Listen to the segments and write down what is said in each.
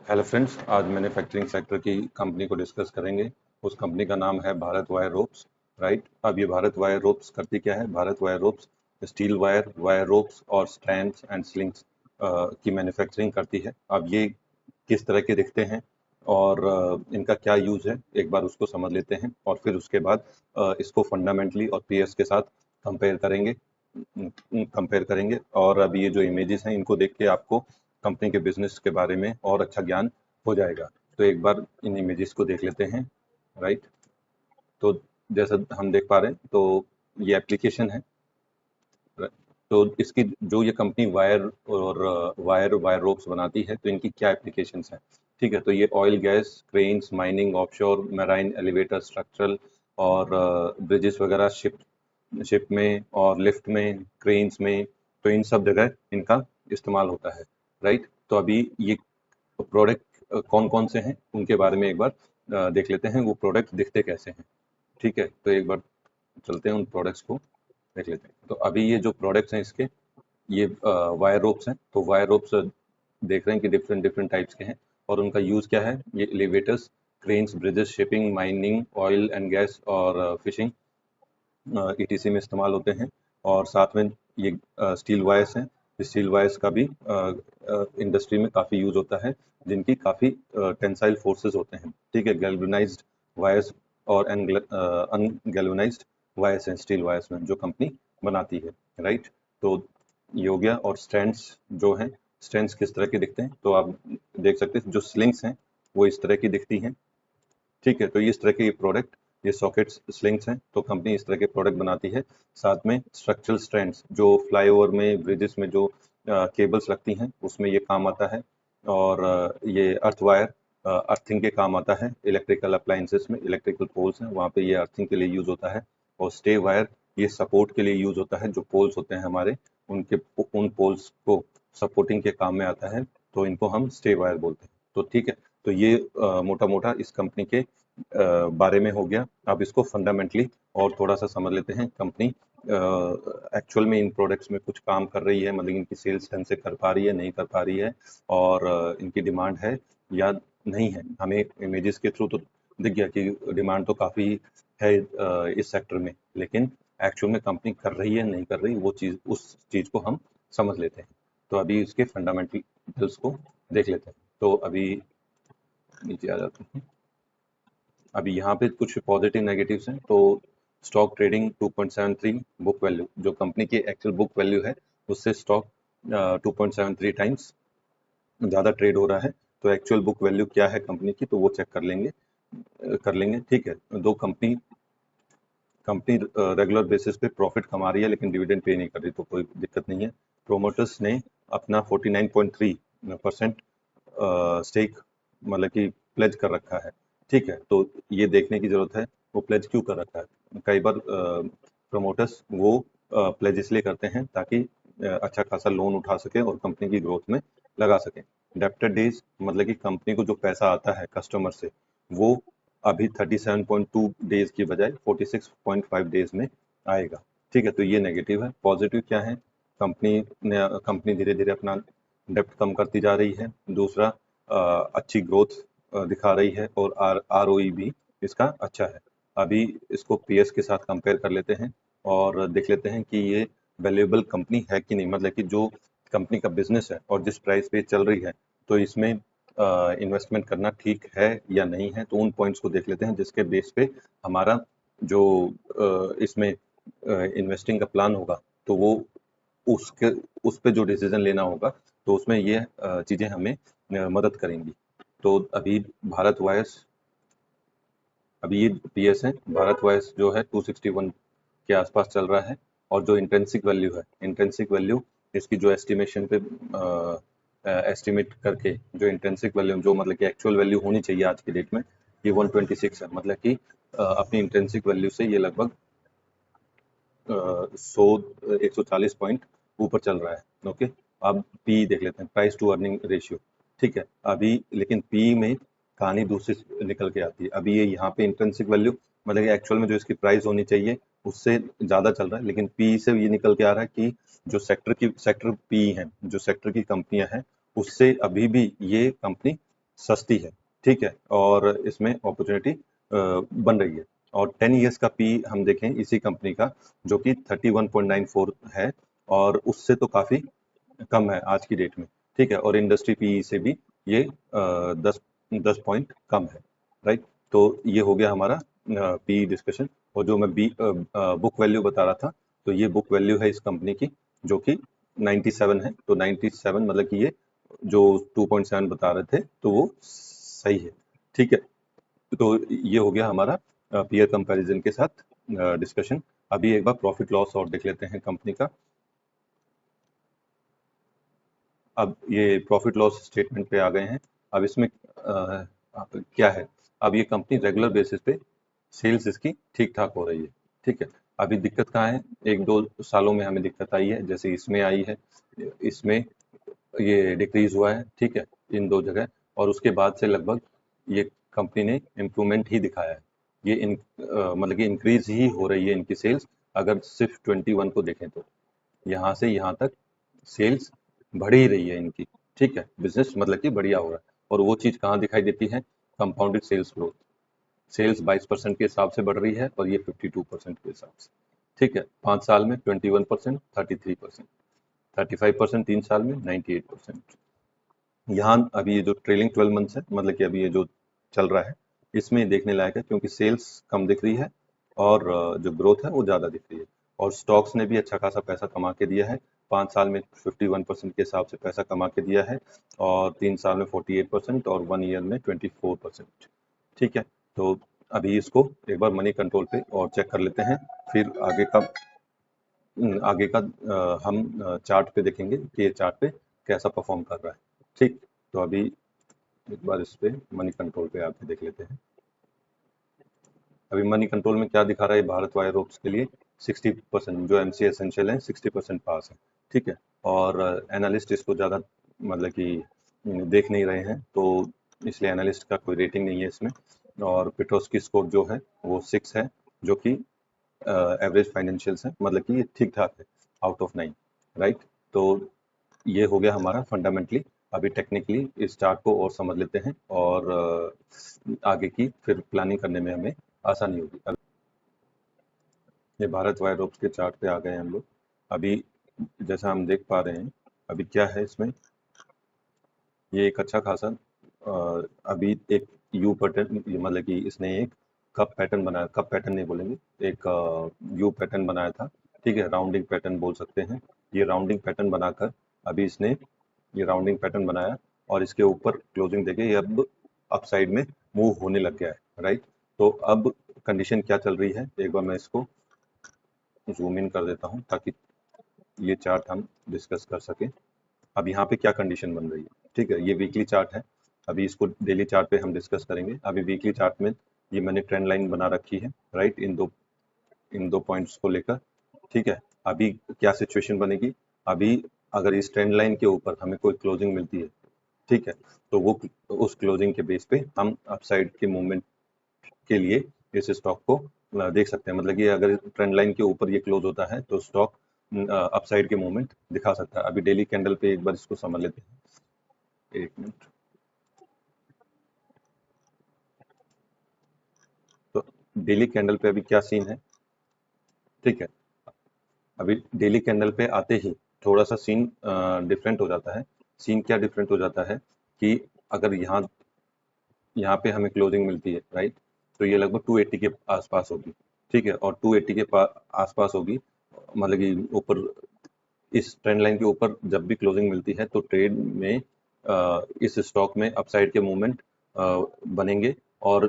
Hello friends, आज manufacturing sector की company को डिस्कस करेंगे। उस कंपनी का नाम है भारत वायर रोप्स। राइट, अब ये भारत वायर रोप्स करती क्या है? Bharat wire ropes steel wire, wire ropes और स्ट्रैंड्स एंड स्लिंग्स की मैन्युफैक्चरिंग करती है। अब ये किस तरह के दिखते हैं और इनका क्या यूज है, एक बार उसको समझ लेते हैं और फिर उसके बाद इसको फंडामेंटली और पीएस के साथ कंपेयर करेंगे और अभी ये जो इमेजेस हैं इनको देख के आपको कंपनी के बिजनेस के बारे में और अच्छा ज्ञान हो जाएगा। तो एक बार इन इमेजेस को देख लेते हैं। राइट, तो जैसा हम देख पा रहे हैं तो ये एप्लीकेशन है। तो इसकी जो ये कंपनी वायर और वायर रोप्स बनाती है, तो इनकी क्या एप्लीकेशंस हैं? ठीक है, तो ये oil gas, cranes, mining, offshore, marine, elevator, structural और ब्रिजेस वगैरह, शिप में और लिफ्ट में, क्रेन्स में, तो इन सब जगह इनका इस्तेमाल होता है। राइट, तो अभी ये प्रोडक्ट कौन कौन से हैं उनके बारे में एक बार देख लेते हैं, वो प्रोडक्ट दिखते कैसे हैं। ठीक है, तो एक बार चलते हैं उन प्रोडक्ट्स को देख लेते हैं। तो अभी ये जो प्रोडक्ट्स हैं इसके, ये वायर रोप्स हैं। तो वायर रोप्स देख रहे हैं कि डिफरेंट डिफरेंट टाइप्स के हैं और उनका यूज़ क्या है। ये elevators, cranes, bridges, shipping, mining, oil and gas और फिशिंग ईटीसी में इस्तेमाल होते हैं। और साथ में ये स्टील वायर्स हैं। स्टील वायर्स का भी इंडस्ट्री में काफ़ी यूज होता है, जिनकी काफ़ी टेंसाइल फोर्सेस होते हैं। ठीक है, गैल्वेनाइज्ड वायर्स और अनगैल्वेनाइज्ड वायर्स हैं स्टील वायर्स में जो कंपनी बनाती है। राइट, तो ये हो गया। और स्ट्रैंड्स जो हैं, स्ट्रैंड्स किस तरह के दिखते हैं तो आप देख सकते हैं, जो स्लिंग्स हैं वो इस तरह की दिखती हैं। ठीक है, तो इस तरह के प्रोडक्ट, ये सॉकेट्स स्लिंग्स हैं, तो कंपनी इस तरह के प्रोडक्ट बनाती है। साथ में स्ट्रक्चरल स्ट्रैंड्स जो फ्लाईओवर में, ब्रिजेस में जो केबल्स लगती हैं उसमें ये काम आता है। और ये अर्थ वायर अर्थिंग के काम आता है। इलेक्ट्रिकल अप्लायंसेस में इलेक्ट्रिकल पोल्स हैं, वहाँ पे ये अर्थिंग के लिए यूज होता है। और स्टे वायर ये सपोर्ट के लिए यूज होता है। जो पोल्स होते हैं हमारे, उन पोल्स को सपोर्टिंग के काम में आता है, तो इनको हम स्टे वायर बोलते हैं। तो ठीक है, तो ये मोटा मोटा इस कंपनी के बारे में हो गया। अब इसको फंडामेंटली और थोड़ा सा समझ लेते हैं। कंपनी एक्चुअल में इन प्रोडक्ट्स में कुछ काम कर रही है, मतलब इनकी सेल्स ढंग से कर पा रही है, नहीं कर पा रही है, और इनकी डिमांड है या नहीं है। हमें इमेजेस के थ्रू तो दिख गया कि डिमांड तो काफ़ी है इस सेक्टर में, लेकिन एक्चुअल में कंपनी कर रही है नहीं कर रही, वो चीज़, उस चीज़ को हम समझ लेते हैं। तो अभी इसके फंडामेंटल्स को देख लेते हैं। तो अभी नीचे आ जाते हैं। अभी यहाँ पे कुछ पॉजिटिव नेगेटिव्स हैं। तो स्टॉक ट्रेडिंग 2.73 बुक वैल्यू, जो कंपनी की एक्चुअल बुक वैल्यू है उससे स्टॉक 2.73 टाइम्स ज़्यादा ट्रेड हो रहा है। तो एक्चुअल बुक वैल्यू क्या है कंपनी की, तो वो चेक कर लेंगे। ठीक है, दो कंपनी रेगुलर बेसिस पे प्रॉफिट कमा रही है लेकिन डिविडेंड पे नहीं कर रही, तो कोई दिक्कत नहीं है। प्रोमोटर्स ने अपना 49.3% स्टेक, मतलब कि प्लेज कर रखा है। ठीक है, तो ये देखने की जरूरत है वो प्लेज क्यों कर रखा है। कई बार प्रमोटर्स वो प्लेज इसलिए करते हैं ताकि अच्छा खासा लोन उठा सके और कंपनी की ग्रोथ में लगा सके। डेप्टर डेज, मतलब कि कंपनी को जो पैसा आता है कस्टमर से, वो अभी 37.2 डेज की बजाय 46.5 डेज में आएगा। ठीक है, तो ये नेगेटिव है। पॉजिटिव क्या है? कंपनी धीरे धीरे अपना डेप्ट कम करती जा रही है। दूसरा, अच्छी ग्रोथ दिखा रही है और आरओई भी इसका अच्छा है। अभी इसको पीएस के साथ कंपेयर कर लेते हैं और देख लेते हैं कि ये वैल्यूएबल कंपनी है कि नहीं, मतलब कि जो कंपनी का बिजनेस है और जिस प्राइस पे चल रही है, तो इसमें इन्वेस्टमेंट करना ठीक है या नहीं है। तो उन पॉइंट्स को देख लेते हैं जिसके बेस पे हमारा जो इसमें इन्वेस्टिंग का प्लान होगा, तो वो उसके उस पे जो डिसीजन लेना होगा, तो उसमें ये चीज़ें हमें मदद करेंगी। तो अभी भारत वायर्स, अभी ये पीएस है। भारत वायर्स जो है 261 के आसपास चल रहा है। और जो इंट्रिंसिक वैल्यू है, इंट्रिंसिक वैल्यू इसकी जो एस्टिमेशन पे एस्टिमेट करके जो इंट्रिंसिक वैल्यू, जो मतलब कि एक्चुअल वैल्यू होनी चाहिए आज की डेट में, ये 126 है। मतलब कि अपनी इंट्रिंसिक वैल्यू से ये लगभग 140 पॉइंट ऊपर चल रहा है। ओके, अब पी देख लेते हैं, प्राइस टू अर्निंग रेशियो। ठीक है, अभी लेकिन पी में कहानी दूसरी निकल के आती है। अभी ये यहाँ पे इंट्रिंसिक वैल्यू, मतलब कि एक्चुअल में जो इसकी प्राइस होनी चाहिए उससे ज़्यादा चल रहा है, लेकिन पी से ये निकल के आ रहा है कि जो सेक्टर पी है, जो सेक्टर की कंपनियां हैं, उससे अभी भी ये कंपनी सस्ती है, ठीक है, और इसमें अपॉर्चुनिटी बन रही है। और 10 ईयर्स का पी हम देखें इसी कंपनी का, जो कि 31.94 है, और उससे तो काफ़ी कम है आज की डेट में, ठीक है, और इंडस्ट्री पी से भी ये 10 पॉइंट कम है, राइट। तो ये हो गया हमारा पी डिस्कशन। और जो मैं बुक वैल्यू बता रहा था, तो ये बुक वैल्यू है इस कंपनी की, जो कि 97 है। तो 97 मतलब कि ये जो 2.7 बता रहे थे तो वो सही है, ठीक है। तो ये हो गया हमारा पीयर कंपैरिजन के साथ डिस्कशन। अभी एक बार प्रॉफिट लॉस और देख लेते हैं कंपनी का। अब ये प्रॉफिट लॉस स्टेटमेंट पे आ गए हैं। अब इसमें क्या है, अब ये कंपनी रेगुलर बेसिस पे सेल्स इसकी ठीक ठाक हो रही है, ठीक है। अभी दिक्कत कहाँ है, एक दो सालों में हमें दिक्कत आई है, जैसे इसमें आई है, इसमें ये डिक्रीज हुआ है, ठीक है, इन दो जगह। और उसके बाद से लगभग ये कंपनी ने इम्प्रूवमेंट ही दिखाया है। ये मतलब कि इंक्रीज ही हो रही है इनकी सेल्स। अगर सिर्फ 21 को देखें तो यहाँ से यहाँ तक सेल्स बढ़ ही रही है इनकी, ठीक है, बिजनेस मतलब कि बढ़िया हो रहा है। और वो चीज़ कहाँ दिखाई देती है, कंपाउंडेड सेल्स ग्रोथ। सेल्स 22% के हिसाब से बढ़ रही है और ये 52% के हिसाब से, ठीक है। 5 साल में 21%, 33%, 35% 3 साल में, 98%। यहाँ अभी ये जो ट्रेलिंग 12 मंथ्स है, मतलब कि अभी ये जो चल रहा है, इसमें देखने लायक है, क्योंकि सेल्स कम दिख रही है और जो ग्रोथ है वो ज़्यादा दिख रही है। और स्टॉक्स ने भी अच्छा खासा पैसा कमा के दिया है। 5 साल में 51% के हिसाब से पैसा कमा के दिया है, और 3 साल में 48% और 1 ईयर में 24%, ठीक है। तो अभी इसको एक बार मनी कंट्रोल पे और चेक कर लेते हैं, फिर आगे का हम चार्ट पे देखेंगे कि ये चार्ट पे कैसा परफॉर्म कर रहा है, ठीक। तो अभी एक बार इस पे मनी कंट्रोल पे आके देख लेते हैं। अभी मनी कंट्रोल में क्या दिखा रहा है, भारत वायर रोप्स के लिए 60%, जो एमसी एसेंशियल है 60% पास है, ठीक है। और एनालिस्ट इसको ज़्यादा मतलब कि देख नहीं रहे हैं, तो इसलिए एनालिस्ट का कोई रेटिंग नहीं है इसमें। और पिट्रोस्की स्कोर जो है वो 6 है, जो कि एवरेज फाइनेंशियल्स है, मतलब कि ये ठीक ठाक है, आउट ऑफ 9, राइट। तो ये हो गया हमारा फंडामेंटली। अभी टेक्निकली इस चार्ट को और समझ लेते हैं, और आगे की फिर प्लानिंग करने में हमें आसानी होगी। ये भारत वायर रोप्स के चार्ट पे आ गए हैं हम लोग। अभी जैसा हम देख पा रहे हैं, अभी क्या है इसमें, ये एक अच्छा खासा अभी एक यू पैटर्न, मतलब कि इसने एक कप पैटर्न बनाया, कप पैटर्न नहीं बोलेंगे, एक यू पैटर्न बनाया था, ठीक है, राउंडिंग पैटर्न बोल सकते हैं। ये राउंडिंग पैटर्न बनाकर अभी इसने ये राउंडिंग पैटर्न बनाया, और इसके ऊपर क्लोजिंग देके ये अब अपसाइड में मूव होने लग गया है, राइट। तो अब कंडीशन क्या चल रही है, एक बार मैं इसको जूम इन कर देता हूँ ताकि ये चार्ट हम डिस्कस कर सकें। अब यहाँ पे क्या कंडीशन बन रही है, ठीक है, ये वीकली चार्ट है। अभी इसको डेली चार्ट पे हम डिस्कस करेंगे। अभी वीकली चार्ट में ये मैंने ट्रेंड लाइन बना रखी है, राइट, इन दो पॉइंट्स को लेकर, ठीक है। अभी क्या सिचुएशन बनेगी, अभी अगर इस ट्रेंड लाइन के ऊपर हमें कोई क्लोजिंग मिलती है, ठीक है, तो वो उस क्लोजिंग के बेस पे हम अपसाइड के मूवमेंट के लिए इस स्टॉक को देख सकते हैं। मतलब कि अगर ट्रेंड लाइन के ऊपर ये क्लोज होता है तो स्टॉक अपसाइड के मूवमेंट दिखा सकता है। अभी डेली कैंडल पे एक बार इसको समझ लेते हैं, एक मिनट। तो डेली कैंडल पे अभी क्या सीन है, ठीक है। अभी डेली कैंडल पे आते ही थोड़ा सा सीन डिफरेंट हो जाता है। सीन क्या डिफरेंट हो जाता है कि अगर यहाँ पे हमें क्लोजिंग मिलती है, राइट, तो ये लगभग 280 के आसपास होगी, ठीक है। और 280 के आसपास होगी, मतलब कि ऊपर इस ट्रेंड लाइन के ऊपर जब भी क्लोजिंग मिलती है तो ट्रेड में इस स्टॉक में अपसाइड के मूवमेंट बनेंगे। और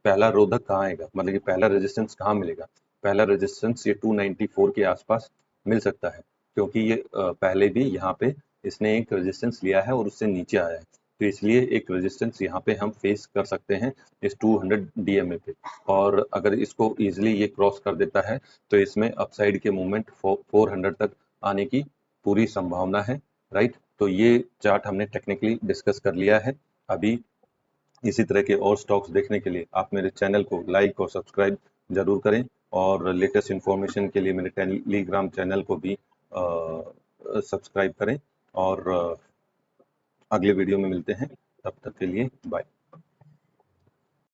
पहला रोधक कहाँ आएगा, मतलब कि पहला रेजिस्टेंस कहाँ मिलेगा, पहला रेजिस्टेंस ये 294 के आसपास मिल सकता है, क्योंकि ये पहले भी यहाँ पे इसने एक रेजिस्टेंस लिया है और उससे नीचे आया है। तो इसलिए एक रेजिस्टेंस यहाँ पे हम फेस कर सकते हैं इस 200 डीएमए पे। और अगर इसको इजीली ये क्रॉस कर देता है तो इसमें अपसाइड के मूवमेंट 400 तक आने की पूरी संभावना है, राइट। तो ये चार्ट हमने टेक्निकली डिस्कस कर लिया है। अभी इसी तरह के और स्टॉक्स देखने के लिए आप मेरे चैनल को लाइक और सब्सक्राइब जरूर करें, और लेटेस्ट इन्फॉर्मेशन के लिए मेरे टेलीग्राम चैनल को भी सब्सक्राइब करें। और अगले वीडियो में मिलते हैं। तब तक के लिए बाय।